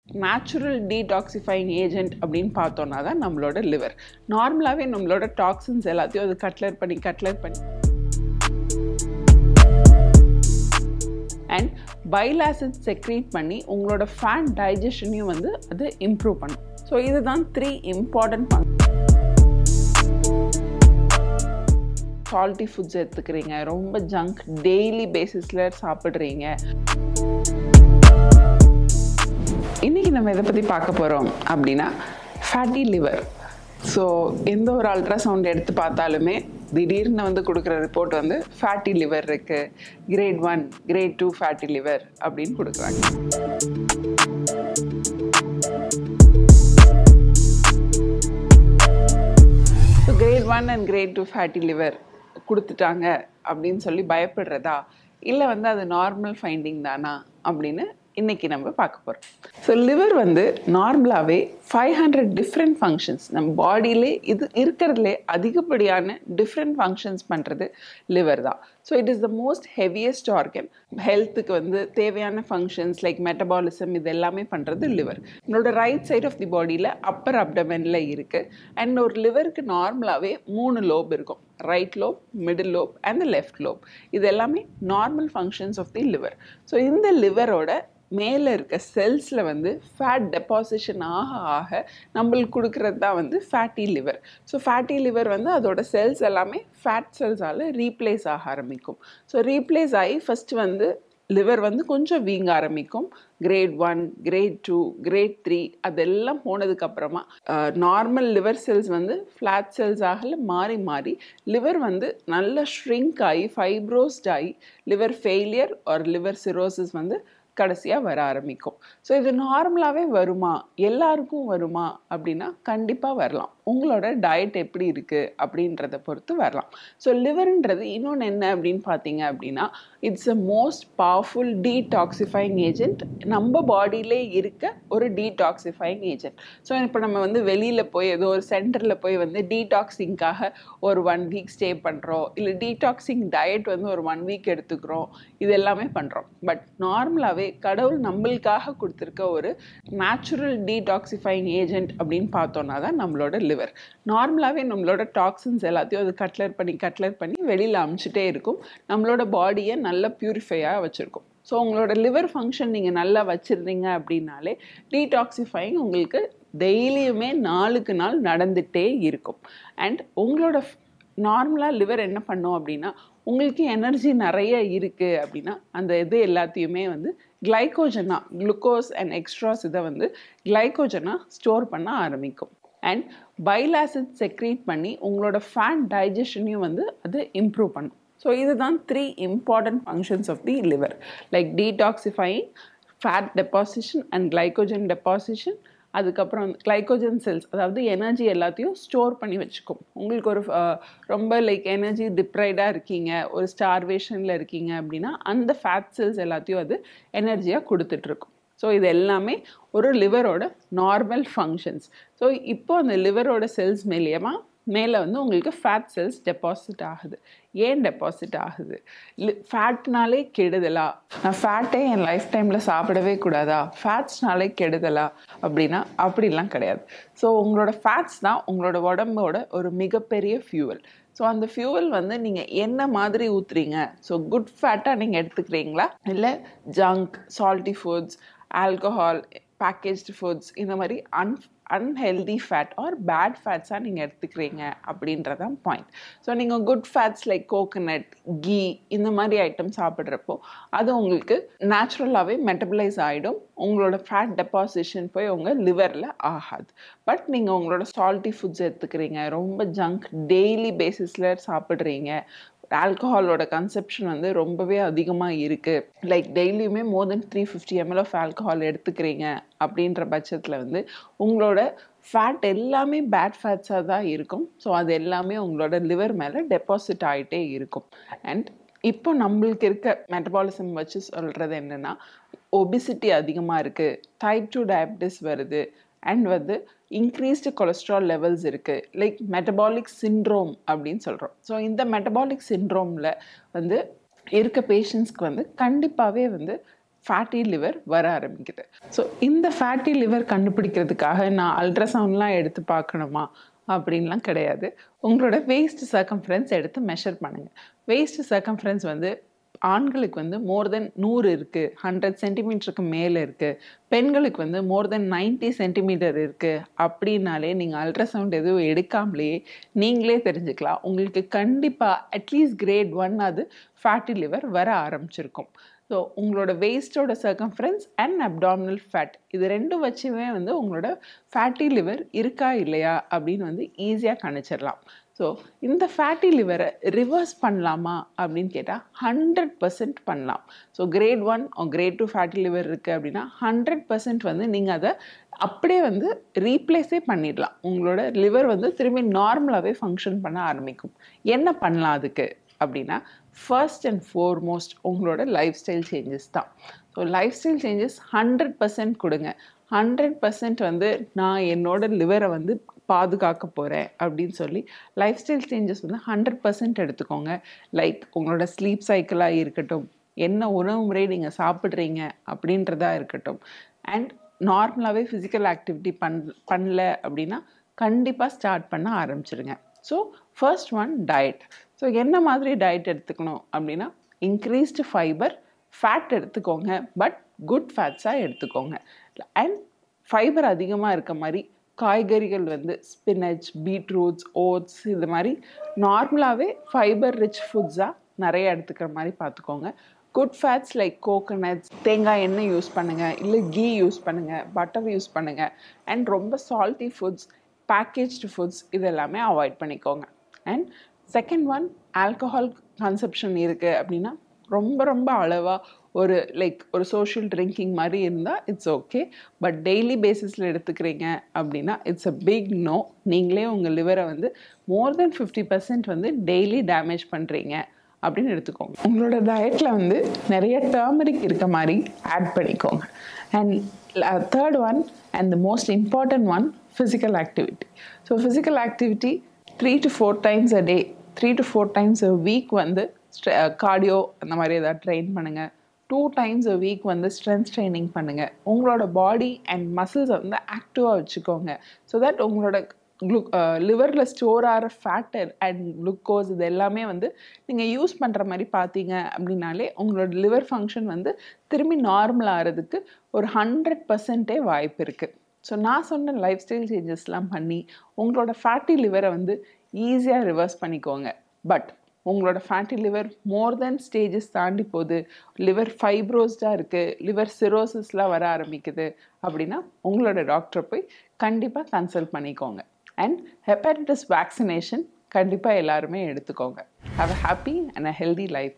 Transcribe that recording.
Natural detoxifying agent அப்படின்னு பார்த்தோன்னா தான் நம்மளோட லிவர். நார்மலாகவே நம்மளோட டாக்ஸின்ஸ் எல்லாத்தையும் அது கட்லர் பண்ணி அண்ட் பைல் ஆசிட் செக்ரீட் பண்ணி உங்களோட ஃபேட் டைஜஷனையும் வந்து அது இம்ப்ரூவ் பண்ணும். ஸோ இதுதான் 3 இம்பார்ட்டன்ட் சால்ட்டி ஃபுட்ஸ் எடுத்துக்கிறீங்க, ரொம்ப ஜங்க் டெய்லி பேசிஸில் சாப்பிட்றீங்க. இன்றைக்கி நம்ம எதை பற்றி பார்க்க போகிறோம் அப்படின்னா ஃபேட்டி லிவர். ஸோ எந்த ஒரு அல்ட்ராசவுண்ட் எடுத்து பார்த்தாலுமே திடீர்னு வந்து கொடுக்குற ரிப்போர்ட் வந்து ஃபேட்டி லிவர் இருக்குது, கிரேட் 1 கிரேட் 2 ஃபேட்டி லிவர் அப்படின்னு கொடுக்குறாங்க. So grade 1 and grade 2 fatty liver கொடுத்துட்டாங்க அப்படின்னு சொல்லி பயப்படுறதா, இல்லை வந்து அது நார்மல் ஃபைண்டிங் தானா அப்படின்னு இன்றைக்கி நம்ம பார்க்க போகிறோம். ஸோ லிவர் வந்து நார்மலாகவே 500 டிஃப்ரெண்ட் ஃபங்க்ஷன்ஸ் நம்ம பாடியிலே இது இருக்கிறதுலே அதிகப்படியான டிஃப்ரெண்ட் ஃபங்க்ஷன்ஸ் பண்ணுறது லிவர் தான். So it is the most heaviest organ. ஹெல்த்துக்கு வந்து தேவையான ஃபங்க்ஷன்ஸ் லைக் மெட்டபாலிசம் இது எல்லாமே பண்ணுறது லிவர். நம்மளோட ரைட் சைட் ஆஃப் தி பாடியில் அப்பர் அப்டமெனில் இருக்குது. அண்ட் ஒரு லிவருக்கு நார்மலாகவே 3 லோப் இருக்கும். Right lobe, middle lobe and left lobe. இது எல்லாமே normal functions of the liver. So இந்த லிவரோட மேலே இருக்க செல்ஸில் வந்து ஃபேட் டெபாசிஷன் ஆக நம்மளுக்கு கொடுக்குறது தான் வந்து fatty liver. So fatty liver வந்து அதோட செல்ஸ் எல்லாமே ஃபேட் செல்ஸால் ரீப்ளேஸ் ஆக ஆரம்பிக்கும். ஸோ ரீப்ளேஸ் ஆகி ஃபஸ்ட்டு வந்து லிவர் வந்து கொஞ்சம் வீங்க ஆரம்பிக்கும். கிரேட் 1 கிரேட் 2 கிரேட் 3 அதெல்லாம் போனதுக்கப்புறமா நார்மல் லிவர் செல்ஸ் வந்து ஃப்ளாட் செல்ஸாக மாறி லிவர் வந்து நல்லா ஷ்ரிங்க் ஆகி ஃபைப்ரோஸ்ட் ஆகி liver failure R liver cirrhosis வந்து கடைசியாக வர ஆரம்பிக்கும். ஸோ இது நார்மலாகவே வருமா, எல்லாருக்கும் வருமா அப்படின்னா கண்டிப்பாக வரலாம். உங்களோட டயட் எப்படி இருக்குது அப்படின்றத பொறுத்து வரலாம். ஸோ லிவர்ன்றது இன்னொன்று என்ன அப்படின்னு பார்த்தீங்க அப்படின்னா it's a most powerful detoxifying agent. நம்ம பாடியிலே இருக்க ஒரு டீடாக்சிஃபைங் ஏஜென்ட். ஸோ இப்போ நம்ம வந்து வெளியில் போய் ஏதோ ஒரு சென்டரில் போய் வந்து டீடாக்சிங்காக ஒரு 1 வீக் ஸ்டே பண்ணுறோம், இல்லை டீடாக்சிங் டயட் வந்து ஒரு 1 வீக் எடுத்துக்கிறோம், இது எல்லாமே பண்ணுறோம். பட் நார்மலாகவே கடவுள் நம்மளுக்காக கொடுத்துருக்க ஒரு நேச்சுரல் டீடாக்சிஃபைங் ஏஜென்ட் அப்படின்னு பார்த்தோன்னா தான் நம்மளோட லிவர். நார்மலாகவே நம்மளோட டாக்ஸின்ஸ் எல்லாத்தையும் அது கட்லர் பண்ணி வெளியில் அமுச்சிட்டே இருக்கும். நம்மளோட பாடியை நல்லா பியூரிஃபையாக வச்சுருக்கும். ஸோ உங்களோட லிவர் ஃபங்க்ஷன் நீங்கள் நல்லா வச்சுருந்தீங்க அப்படின்னாலே டீடாக்சிஃபைங் உங்களுக்கு டெய்லியுமே நாளுக்கு நாள் நடந்துகிட்டே இருக்கும். அண்ட் உங்களோட நார்மலாக லிவர் என்ன பண்ணோம் அப்படின்னா உங்களுக்கு எனர்ஜி நிறைய இருக்குது அப்படின்னா அந்த இது எல்லாத்தையுமே வந்து கிளைக்கோஜனாக, குளுக்கோஸ் அண்ட் எக்ஸ்ட்ராஸ் இதை வந்து கிளைக்கோஜனாக ஸ்டோர் பண்ண ஆரம்பிக்கும். அண்ட் பைல் ஆசிட் செக்ரீட் பண்ணி உங்களோட ஃபேட் டைஜஷனையும் வந்து அது இம்ப்ரூவ் பண்ணும். ஸோ இதுதான் 3 important functions of the liver, like detoxifying, fat deposition and glycogen deposition. அதுக்கப்புறம் கிளைக்கோஜன் செல்ஸ், அதாவது எனர்ஜி எல்லாத்தையும் ஸ்டோர் பண்ணி வச்சுக்கும். உங்களுக்கு ஒரு ரொம்ப லைக் எனர்ஜி டிப்ரைடாக இருக்கீங்க, ஒரு ஸ்டார்வேஷனில் இருக்கீங்க அப்படின்னா அந்த ஃபேட் செல்ஸ் எல்லாத்தையும் அது எனர்ஜியாக கொடுத்துட்ருக்கும். ஸோ இது எல்லாமே ஒரு லிவரோட நார்மல் ஃபங்க்ஷன்ஸ். ஸோ இப்போ அந்த லிவரோட செல்ஸ் மேலே வந்து உங்களுக்கு ஃபேட் செல்ஸ் டெபாசிட் ஆகுது. ஏன் டெபாசிட் ஆகுது? ஃபேட்னாலே கெடுதலா? நான் ஃபேட்டே என் லைஃப் டைமில் சாப்பிடவே கூடாதா? ஃபேட்ஸ்னாலே கெடுதலா அப்படின்னா அப்படிலாம் கிடையாது. ஸோ உங்களோட ஃபேட்ஸ் தான் உங்களோட உடம்போட ஒரு மிகப்பெரிய ஃபியூவல். ஸோ அந்த ஃபியூவல் வந்து நீங்கள் என்ன மாதிரி ஊற்றுறீங்க? ஸோ குட் ஃபேட்டாக நீங்கள் எடுத்துக்கிறீங்களா, இல்லை junk, salty foods, alcohol, packaged foods, இந்த மாதிரி அன்ஹெல்தி ஃபேட் ஆர் பேட் ஃபேட்ஸாக நீங்கள் எடுத்துக்கிறீங்க அப்படின்றதான் பாயிண்ட். ஸோ நீங்கள் good fats like coconut, ghee இந்த மாதிரி ஐட்டம் சாப்பிட்றப்போ அது உங்களுக்கு நேச்சுரலாகவே மெட்டபலைஸ் ஆகிடும். உங்களோட ஃபேட் டெபாசிஷன் போய் உங்கள் லிவரில் ஆகாது. பட் நீங்கள் உங்களோட சால்ட்டி ஃபுட்ஸ் எடுத்துக்கிறீங்க, ரொம்ப ஜங்க் டெய்லி பேசிஸில் சாப்பிட்றீங்க, ஆல்கஹாலோட கன்சப்ஷன் வந்து ரொம்பவே அதிகமாக இருக்குது, லைக் டெய்லியுமே மோர் தென் 350 ml ஆஃப் ஆல்கஹால் எடுத்துக்கிறீங்க அப்படின்ற பட்சத்தில் வந்து உங்களோட ஃபேட் எல்லாமே பேட் ஃபேட்ஸாக தான் இருக்கும். ஸோ அது எல்லாமே உங்களோட லிவர் மேலே டெபாசிட் ஆகிட்டே இருக்கும். அண்ட் இப்போ நம்மளுக்கு இருக்க மெட்டபாலிசம் வச்சு சொல்கிறது என்னென்னா ஒபிசிட்டி அதிகமாக இருக்குது, டைப் 2 டயபிட்டிஸ் வருது, அண்ட் வந்து இன்க்ரீஸ்டு கொலஸ்ட்ரால் லெவல்ஸ் இருக்குது, லைக் மெட்டபாலிக் சிண்ட்ரோம் அப்படின்னு சொல்கிறோம். ஸோ இந்த மெட்டபாலிக் சிண்ட்ரோமில் வந்து இருக்க பேஷண்ட்ஸ்க்கு வந்து கண்டிப்பாகவே வந்து ஃபேட்டி லிவர் வர ஆரம்பிக்குது. ஸோ இந்த ஃபேட்டி லிவர் கண்டுபிடிக்கிறதுக்காக நான் அல்ட்ராசவுண்ட்லாம் எடுத்து பார்க்கணுமா அப்படின்லாம் கிடையாது. உங்களோட வேஸ்ட் சர்க்கம்ஃபரன்ஸ் எடுத்து மெஷர் பண்ணுங்கள். வேஸ்ட் சர்க்கம்ஃபரன்ஸ் வந்து ஆண்களுக்கு வந்து மோர் தென் 100 இருக்குது, 100 சென்டிமீட்டருக்கு மேலே இருக்குது. பெண்களுக்கு வந்து மோர் தென் 90 சென்டிமீட்டர் இருக்குது. அப்படின்னாலே நீங்கள் அல்ட்ராசவுண்ட் எதுவும் எடுக்காமலேயே நீங்களே தெரிஞ்சுக்கலாம். உங்களுக்கு கண்டிப்பாக அட்லீஸ்ட் கிரேட் 1 அது ஃபேட்டி லிவர் வர ஆரம்பிச்சிருக்கும். ஸோ உங்களோட வேஸ்ட்டோட சர்க்கம்ஃபரன்ஸ் அண்ட் அப்டாமினல் ஃபேட் இது ரெண்டும் வச்சுமே வந்து உங்களோட ஃபேட்டி லிவர் இருக்கா இல்லையா அப்படின்னு வந்து ஈஸியாக கணிச்சிடலாம். ஸோ இந்த ஃபேட்டி லிவரை ரிவர்ஸ் பண்ணலாமா அப்படின்னு கேட்டால் 100% பண்ணலாம். So grade 1 grade 2 fatty liver இருக்குது அப்படின்னா 100% வந்து நீங்கள் அதை அப்படியே வந்து ரீப்ளேஸே பண்ணிடலாம். உங்களோட லிவர் வந்து திரும்பி நார்மலாகவே ஃபங்க்ஷன் பண்ண ஆரம்பிக்கும். என்ன பண்ணலாம் அதுக்கு அப்படின்னா, ஃபர்ஸ்ட் அண்ட் ஃபோர்மோஸ்ட் உங்களோட லைஃப் ஸ்டைல் சேஞ்சஸ் தான். ஸோ லைஃப் ஸ்டைல் சேஞ்சஸ் 100% கொடுங்க. 100% வந்து நான் என்னோட லிவரை வந்து பாதுகாக்க போகிறேன் அப்படின்னு சொல்லி லைஃப் ஸ்டைல் சேஞ்சஸ் வந்து 100% எடுத்துக்கோங்க. லைக் உங்களோட ஸ்லீப் சைக்கிளாக இருக்கட்டும், என்ன உணவு முறை நீங்கள் சாப்பிட்றீங்க அப்படின்றதா இருக்கட்டும், அண்ட் நார்மலாகவே ஃபிசிக்கல் ஆக்டிவிட்டி பண்ணல அப்படின்னா கண்டிப்பாக ஸ்டார்ட் பண்ண ஆரம்பிச்சிருங்க. So first one diet. So என்ன மாதிரி டயட் எடுத்துக்கணும் அப்படின்னா, இன்க்ரீஸ்டு ஃபைபர், ஃபேட் எடுத்துக்கோங்க, பட் குட் ஃபேட்ஸாக எடுத்துக்கோங்க. அண்ட் ஃபைபர் அதிகமாக இருக்க மாதிரி காய்கறிகள் வந்து ஸ்பினச், பீட்ரூட்ஸ், ஓட்ஸ் இது மாதிரி நார்மலாகவே ஃபைபர் ரிச் ஃபுட்ஸாக நிறைய எடுத்துக்கிற மாதிரி பார்த்துக்கோங்க. குட் ஃபேட்ஸ் லைக் கோகோனட்ஸ், தேங்காய் எண்ணெய் யூஸ் பண்ணுங்கள், இல்லை கீ யூஸ் பண்ணுங்கள், பட்டர் யூஸ் பண்ணுங்கள். அண்ட் ரொம்ப சால்ட்டி ஃபுட்ஸ், பேக்கேஜ்டு ஃபுட்ஸ் இது எல்லாமே அவாய்ட் பண்ணிக்கோங்க. And second one, alcohol consumption இருக்குது அப்படின்னா ரொம்ப ரொம்ப அளவாக ஒரு சோஷியல் ட்ரிங்கிங் மாதிரி இருந்தால் இட்ஸ் ஓகே. பட் டெய்லி பேசிஸில் எடுத்துக்கிறீங்க அப்படின்னா இட்ஸ் அ பிக் நோ. நீங்களே உங்கள் லிவரை வந்து மோர் தென் 50% வந்து டெய்லி டேமேஜ் பண்ணுறீங்க அப்படின்னு எடுத்துக்கோங்க. உங்களோட டயட்டில் வந்து நிறைய டர்மரிக் இருக்க மாதிரி ஆட் பண்ணிக்கோங்க. And third one and the most important one, physical activity. So physical activity 3 to 4 times a day, 3 to 4 times a week வந்து கார்டியோ அந்த மாதிரி ஏதாவது ட்ரெயின் பண்ணுங்கள். 2 times a week வந்து ஸ்ட்ரென்த் ட்ரைனிங் பண்ணுங்கள். உங்களோட பாடி அண்ட் மசில்ஸை வந்து ஆக்டிவாக வச்சுக்கோங்க. ஸோ தட் உங்களோட லிவரில் ஸ்டோர் ஆகிற ஃபேட் அண்ட் குளுக்கோஸ் இது எல்லாமே வந்து நீங்கள் யூஸ் பண்ணுற மாதிரி பார்த்தீங்க அப்படின்னாலே உங்களோட லிவர் ஃபங்க்ஷன் வந்து திரும்பி நார்மல் ஆகிறதுக்கு ஒரு 100% வாய்ப்பு இருக்குது. ஸோ நான் சொன்ன லைஃப் ஸ்டைல் சேஞ்சஸ்லாம் பண்ணி உங்களோட ஃபேட்டி லிவரை வந்து ஈஸியாக ரிவர்ஸ் பண்ணிக்கோங்க. பட் உங்களோட ஃபேட்டி லிவர் மோர் தென் ஸ்டேஜஸ் தாண்டி போகுது, லிவர் ஃபைப்ரோஸ்டாக இருக்குது, லிவர் சிரோசிஸ்லாம் வர ஆரம்பிக்குது அப்படின்னா உங்களோட டாக்டரை போய் கண்டிப்பாக கன்சல்ட் பண்ணிக்கோங்க. அண்ட் ஹெப்படைட்டிஸ் வேக்சினேஷன் கண்டிப்பாக எல்லாருமே எடுத்துக்கோங்க. Have a happy and a healthy life.